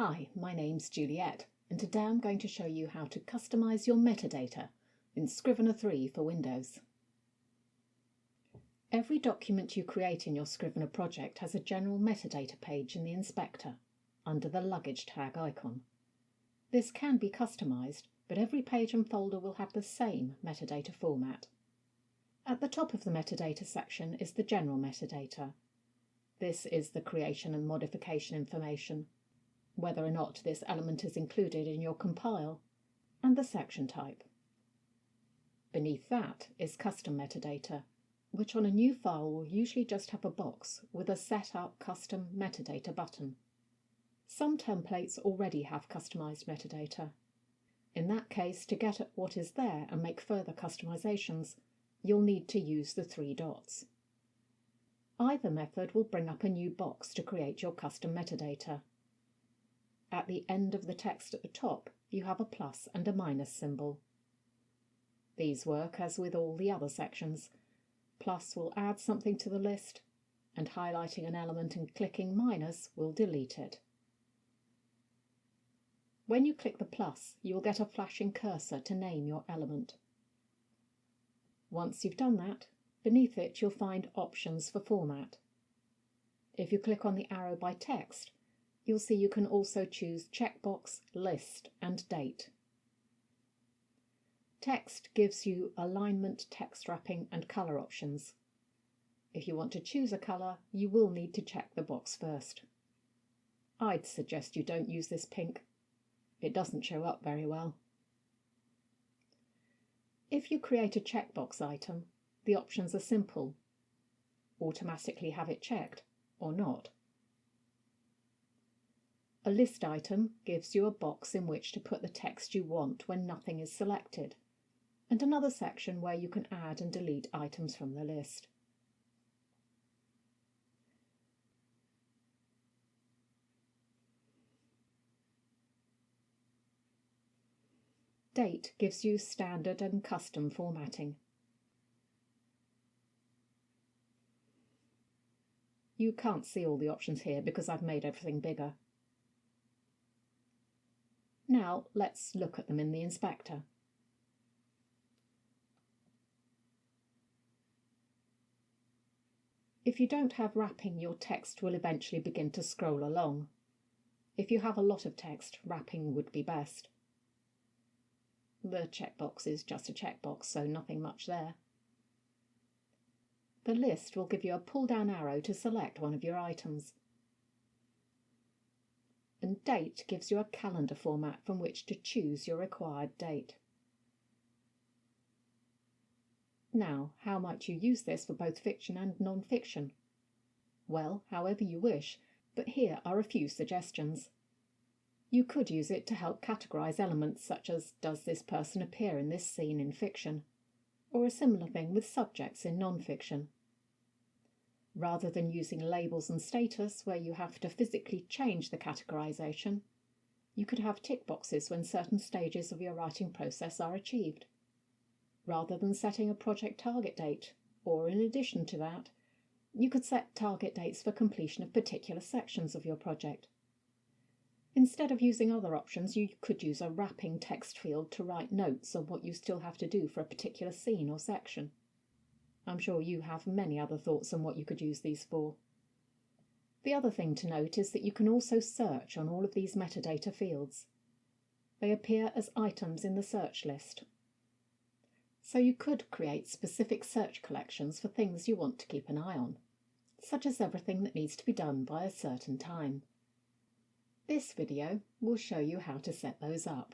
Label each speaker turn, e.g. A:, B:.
A: Hi, my name's Juliet, and today I'm going to show you how to customize your metadata in Scrivener 3 for Windows. Every document you create in your Scrivener project has a general metadata page in the inspector, under the luggage tag icon. This can be customized, but every page and folder will have the same metadata format. At the top of the metadata section is the general metadata. This is the creation and modification information, whether or not this element is included in your compile, and the section type. Beneath that is custom metadata, which on a new file will usually just have a box with a Set Up Custom Metadata button. Some templates already have customized metadata. In that case, to get at what is there and make further customizations, you'll need to use the three dots. Either method will bring up a new box to create your custom metadata. At the end of the text at the top, you have a plus and a minus symbol. These work as with all the other sections. Plus will add something to the list, and highlighting an element and clicking minus will delete it. When you click the plus, you will get a flashing cursor to name your element. Once you've done that, beneath it you'll find options for format. If you click on the arrow by text, you'll see you can also choose checkbox, list, and date. Text gives you alignment, text wrapping, and colour options. If you want to choose a colour, you will need to check the box first. I'd suggest you don't use this pink. It doesn't show up very well. If you create a checkbox item, the options are simple. Automatically have it checked, or not. A list item gives you a box in which to put the text you want when nothing is selected, and another section where you can add and delete items from the list. Date gives you standard and custom formatting. You can't see all the options here because I've made everything bigger. Now let's look at them in the inspector. If you don't have wrapping, your text will eventually begin to scroll along. If you have a lot of text, wrapping would be best. The checkbox is just a checkbox, so nothing much there. The list will give you a pull-down arrow to select one of your items. And date gives you a calendar format from which to choose your required date. Now, how might you use this for both fiction and non-fiction? Well, however you wish, but here are a few suggestions. You could use it to help categorize elements such as, does this person appear in this scene in fiction? Or a similar thing with subjects in non-fiction. Rather than using labels and status where you have to physically change the categorization, you could have tick boxes when certain stages of your writing process are achieved. Rather than setting a project target date, or in addition to that, you could set target dates for completion of particular sections of your project. Instead of using other options, you could use a wrapping text field to write notes on what you still have to do for a particular scene or section. I'm sure you have many other thoughts on what you could use these for. The other thing to note is that you can also search on all of these metadata fields. They appear as items in the search list. So you could create specific search collections for things you want to keep an eye on, such as everything that needs to be done by a certain time. This video will show you how to set those up.